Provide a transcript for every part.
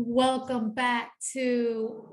welcome back to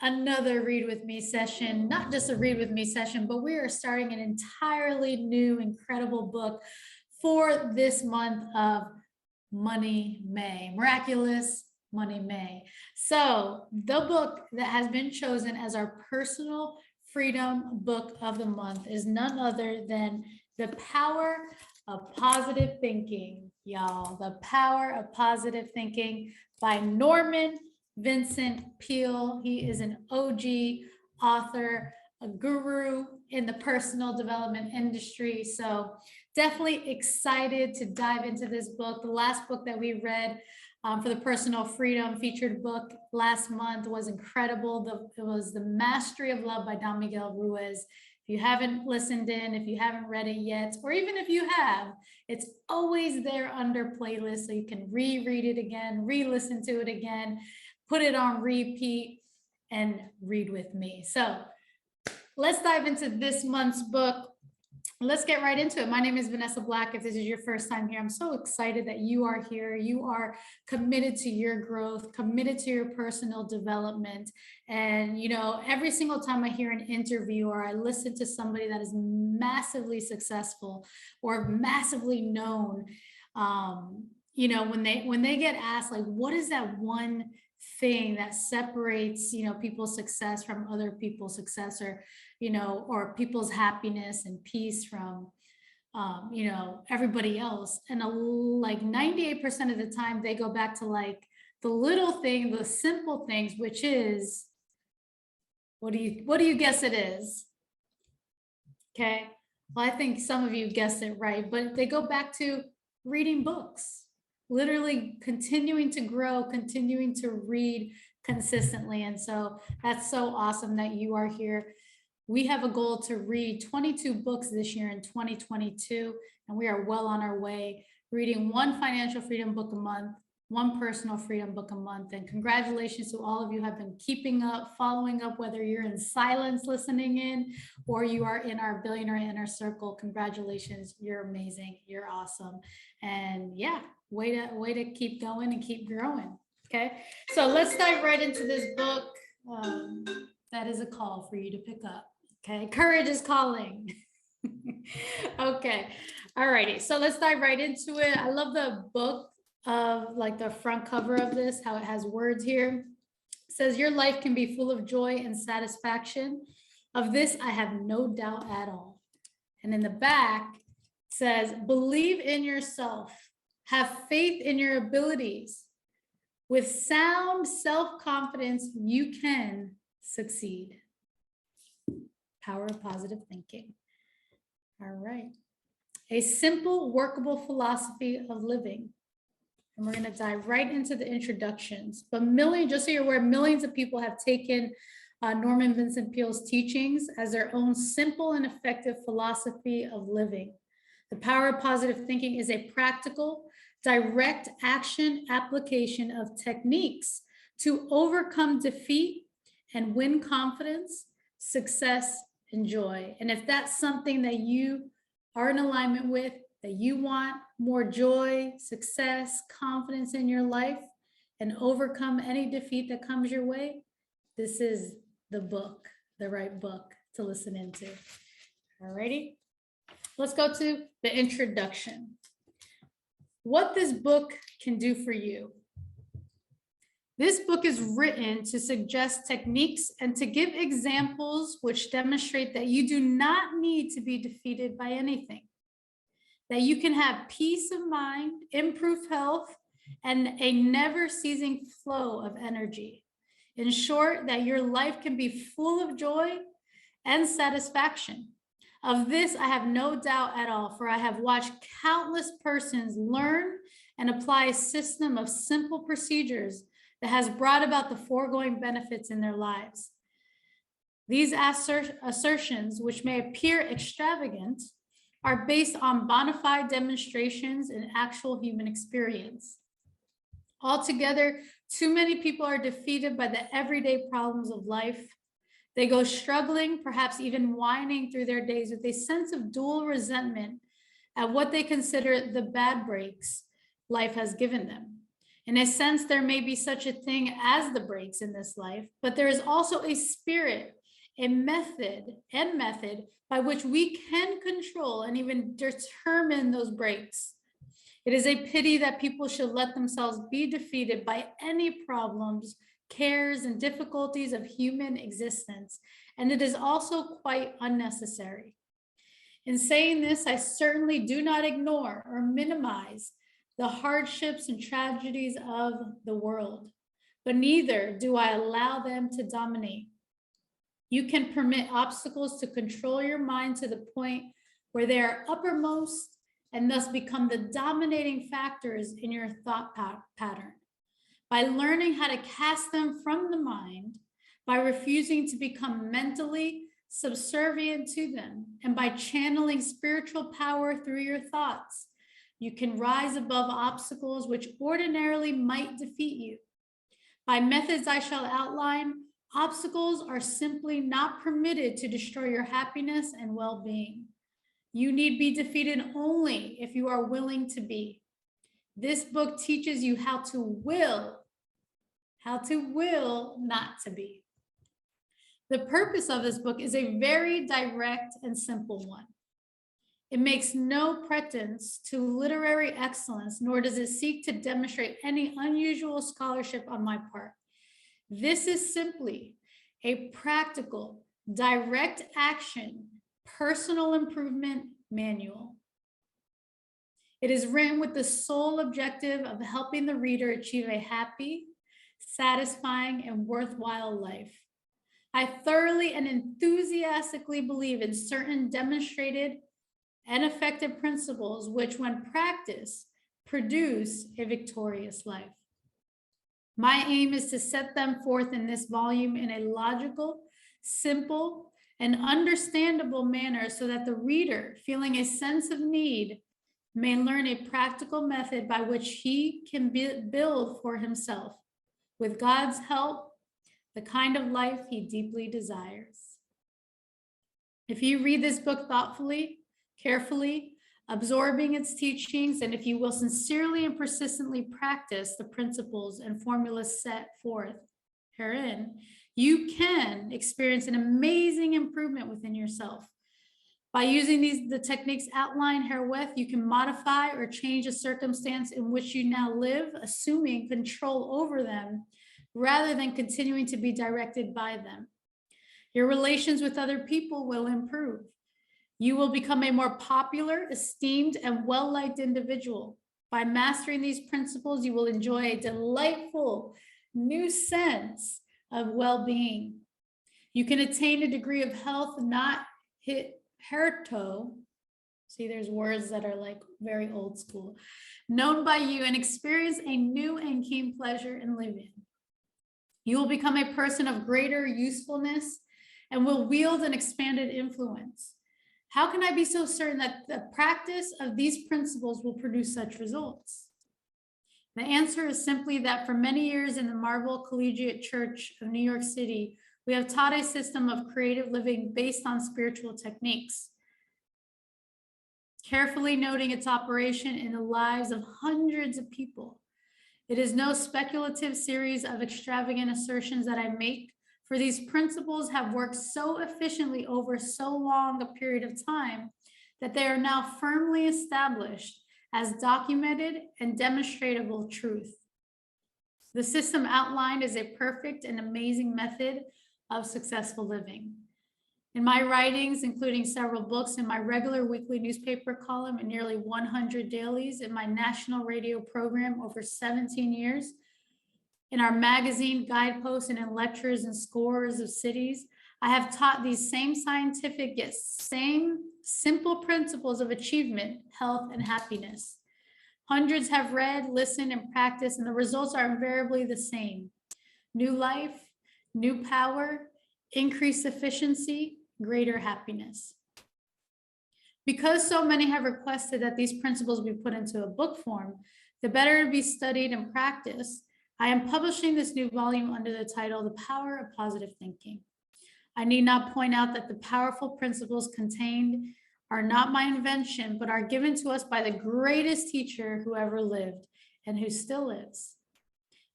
another Read With Me session. Not just a Read With Me session, but we are starting an entirely new, incredible book for this month of Money May. Miraculous Money May. So the book that has been chosen as our personal freedom book of the month is none other than The Power of Positive Thinking, y'all. The Power of Positive Thinking by Vincent Peale. He is an OG author, a guru in the personal development industry. So definitely excited to dive into this book. The last book that we read for the personal freedom featured book last month was incredible. It was The Mastery of Love by Don Miguel Ruiz. If you haven't listened in, if you haven't read it yet, or even if you have, it's always there under playlist, so you can reread it again, re-listen to it again, put it on repeat, and read with me. So let's dive into this month's book. Let's get right into it. My name is Vanessa Black. If this is your first time here, I'm so excited that you are here. You are committed to your growth, committed to your personal development. And, you know, every single time I hear an interview or I listen to somebody that is massively successful or massively known, you know, when they get asked, like, what is that one thing that separates, you know, people's success from other people's success, or, you know, or people's happiness and peace from, you know, everybody else. And like 98% of the time they go back to like the little thing, the simple things, which is, what do you guess it is? Okay. Well, I think some of you guessed it right, but they go back to reading books. Literally continuing to grow, continuing to read consistently. And so that's so awesome that you are here. We have a goal to read 22 books this year in 2022, and we are well on our way, reading one financial freedom book a month, one personal freedom book a month. And congratulations to all of you who have been keeping up, following up, whether you're in silence listening in or you are in our billionaire inner circle. Congratulations, you're amazing, you're awesome. And yeah, way to keep going and keep growing. Okay, so let's dive right into this book. That is a call for you to pick up. Okay, courage is calling. Okay, all righty, so let's dive right into it. I love the book of like the front cover of this, how it has words here. It says, your life can be full of joy and satisfaction. Of this, I have no doubt at all. And in the back it says, believe in yourself, have faith in your abilities. With sound self-confidence, you can succeed. Power of positive thinking. All right. A simple, workable philosophy of living. And we're going to dive right into the introductions. But just so you're aware, millions of people have taken Vincent Peale's teachings as their own simple and effective philosophy of living. The power of positive thinking is a practical, direct action application of techniques to overcome defeat and win confidence, success, and joy. And if that's something that you are in alignment with, that you want more joy, success, confidence in your life, and overcome any defeat that comes your way, this is the book, the right book to listen into. All righty, let's go to the introduction. What this book can do for you. This book is written to suggest techniques and to give examples which demonstrate that you do not need to be defeated by anything, that you can have peace of mind, improved health, and a never-ceasing flow of energy. In short, that your life can be full of joy and satisfaction. Of this, I have no doubt at all, for I have watched countless persons learn and apply a system of simple procedures that has brought about the foregoing benefits in their lives. These assertions, which may appear extravagant, are based on bona fide demonstrations and actual human experience. Altogether, too many people are defeated by the everyday problems of life. They go struggling, perhaps even whining through their days with a sense of dual resentment at what they consider the bad breaks life has given them. In a sense, there may be such a thing as the breaks in this life, but there is also a spirit, a method by which we can control and even determine those breaks. It is a pity that people should let themselves be defeated by any problems, cares, and difficulties of human existence, and it is also quite unnecessary. In saying this, I certainly do not ignore or minimize the hardships and tragedies of the world, but neither do I allow them to dominate. You can permit obstacles to control your mind to the point where they are uppermost and thus become the dominating factors in your thought pattern. By learning how to cast them from the mind, by refusing to become mentally subservient to them, and by channeling spiritual power through your thoughts, you can rise above obstacles which ordinarily might defeat you. By methods I shall outline, obstacles are simply not permitted to destroy your happiness and well-being. You need be defeated only if you are willing to be. This book teaches you how to will not to be. The purpose of this book is a very direct and simple one. It makes no pretense to literary excellence, nor does it seek to demonstrate any unusual scholarship on my part. This is simply a practical, direct action, personal improvement manual. It is written with the sole objective of helping the reader achieve a happy, satisfying, and worthwhile life. I thoroughly and enthusiastically believe in certain demonstrated and effective principles which, when practiced, produce a victorious life. My aim is to set them forth in this volume in a logical, simple, and understandable manner so that the reader, feeling a sense of need, may learn a practical method by which he can build for himself, with God's help, the kind of life he deeply desires. If you read this book thoughtfully, carefully, absorbing its teachings, and if you will sincerely and persistently practice the principles and formulas set forth herein, you can experience an amazing improvement within yourself. By using the techniques outlined herewith, you can modify or change a circumstance in which you now live, assuming control over them, rather than continuing to be directed by them. Your relations with other people will improve. You will become a more popular, esteemed, and well-liked individual. By mastering these principles, you will enjoy a delightful new sense of well-being. You can attain a degree of health not hitherto. See, there's words that are like very old school, known by you, and experience a new and keen pleasure in living. You will become a person of greater usefulness and will wield an expanded influence. How can I be so certain that the practice of these principles will produce such results? The answer is simply that for many years in the Marble Collegiate Church of New York City, we have taught a system of creative living based on spiritual techniques, carefully noting its operation in the lives of hundreds of people. It is no speculative series of extravagant assertions that I make, for these principles have worked so efficiently over so long a period of time that they are now firmly established as documented and demonstratable truth. The system outlined is a perfect and amazing method of successful living. In my writings, including several books, in my regular weekly newspaper column, and nearly 100 dailies, in my national radio program over 17 years, in our magazine guideposts, and in lectures in scores of cities, I have taught these same scientific yet same simple principles of achievement, health, and happiness. Hundreds have read, listened, and practiced, and the results are invariably the same: new life, new power, increased efficiency, greater happiness. Because so many have requested that these principles be put into a book form, the better to be studied and practiced, I am publishing this new volume under the title, The Power of Positive Thinking. I need not point out that the powerful principles contained are not my invention, but are given to us by the greatest teacher who ever lived and who still lives,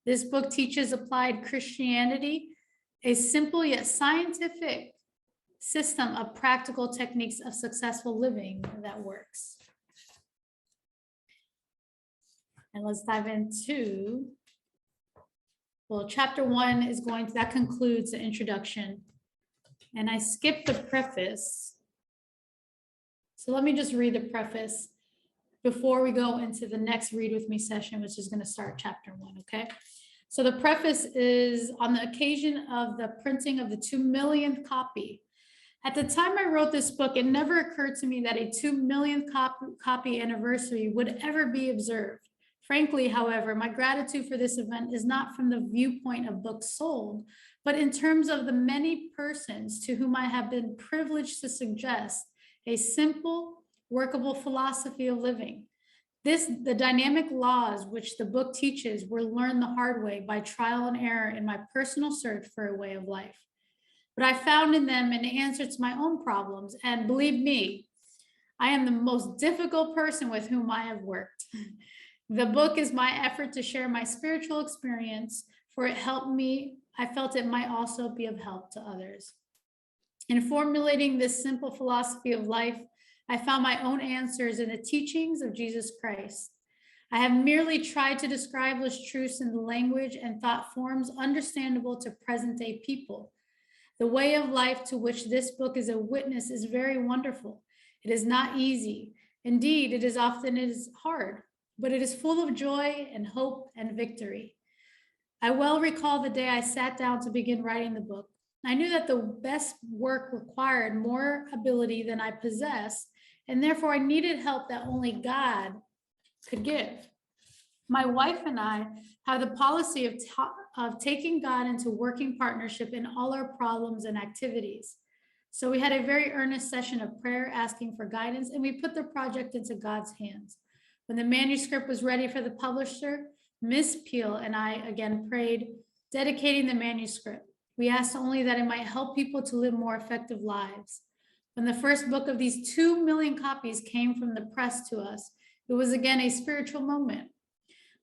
This book teaches applied Christianity, a simple yet scientific system of practical techniques of successful living that works. And let's dive into, well, chapter 1 is that concludes the introduction. And I skipped the preface. So let me just read the preface before we go into the next Read With Me session, which is going to start chapter 1, okay? So the preface is on the occasion of the printing of the 2 millionth copy. At the time I wrote this book, it never occurred to me that a 2 millionth copy anniversary would ever be observed. Frankly, however, my gratitude for this event is not from the viewpoint of books sold, but in terms of the many persons to whom I have been privileged to suggest a simple, workable philosophy of living. The dynamic laws which the book teaches were learned the hard way by trial and error in my personal search for a way of life. But I found in them an answer to my own problems, and believe me, I am the most difficult person with whom I have worked. The book is my effort to share my spiritual experience, for it helped me. I felt it might also be of help to others. In formulating this simple philosophy of life, I found my own answers in the teachings of Jesus Christ. I have merely tried to describe those truths in the language and thought forms understandable to present-day people. The way of life to which this book is a witness is very wonderful. It is not easy. Indeed, it is hard, but it is full of joy and hope and victory. I well recall the day I sat down to begin writing the book. I knew that the best work required more ability than I possessed, and therefore I needed help that only God could give. My wife and I have the policy of taking God into working partnership in all our problems and activities. So we had a very earnest session of prayer asking for guidance, and we put the project into God's hands. When the manuscript was ready for the publisher, Miss Peale and I again prayed, dedicating the manuscript. We asked only that it might help people to live more effective lives. When the first book of these 2 million copies came from the press to us, it was again a spiritual moment.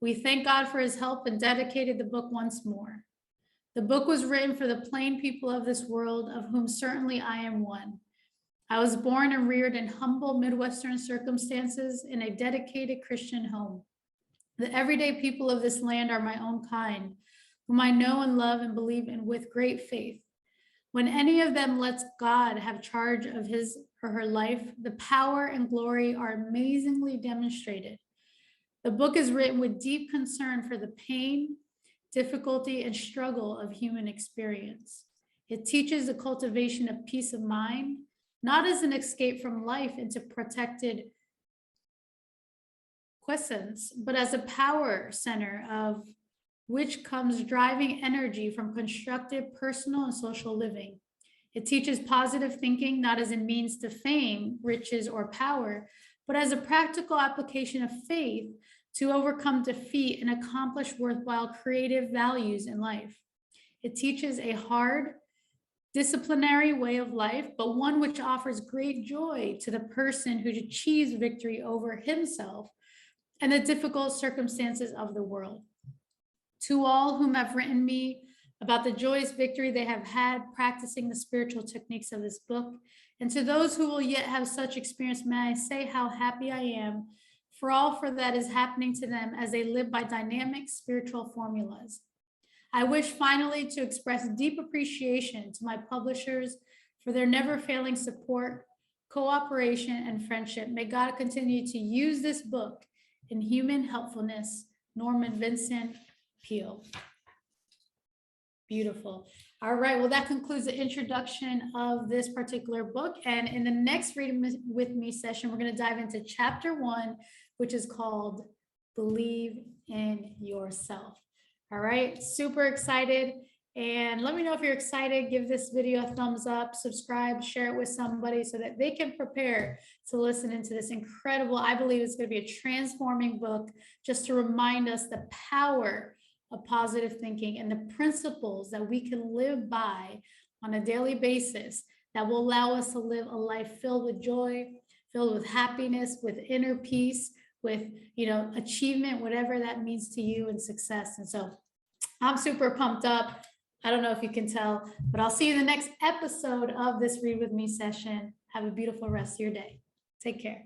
We thank God for his help and dedicated the book once more. The book was written for the plain people of this world, of whom certainly I am one. I was born and reared in humble Midwestern circumstances in a dedicated Christian home. The everyday people of this land are my own kind, whom I know and love and believe in with great faith. When any of them lets God have charge of his or her life, the power and glory are amazingly demonstrated. The book is written with deep concern for the pain, difficulty, and struggle of human experience. It teaches the cultivation of peace of mind, not as an escape from life into protected quiescence, but as a power center of which comes driving energy from constructive personal and social living. It teaches positive thinking, not as a means to fame, riches, or power, but as a practical application of faith to overcome defeat and accomplish worthwhile creative values in life. It teaches a hard, disciplinary way of life, but one which offers great joy to the person who achieves victory over himself and the difficult circumstances of the world. To all whom have written me about the joyous victory they have had practicing the spiritual techniques of this book, and to those who will yet have such experience, may I say how happy I am for that is happening to them as they live by dynamic spiritual formulas. I wish finally to express deep appreciation to my publishers for their never-failing support, cooperation, and friendship. May God continue to use this book in human helpfulness. Norman Vincent Peale. Beautiful. All right, well, that concludes the introduction of this particular book. And in the next Read With Me session, we're going to dive into chapter 1, which is called Believe in Yourself. All right, super excited. And let me know if you're excited. Give this video a thumbs up, subscribe, share it with somebody so that they can prepare to listen into this incredible, I believe it's going to be a transforming book, just to remind us the power of positive thinking and the principles that we can live by on a daily basis that will allow us to live a life filled with joy, filled with happiness, with inner peace, with, achievement, whatever that means to you, and success. And so I'm super pumped up. I don't know if you can tell, but I'll see you in the next episode of this Read With Me session. Have a beautiful rest of your day. Take care.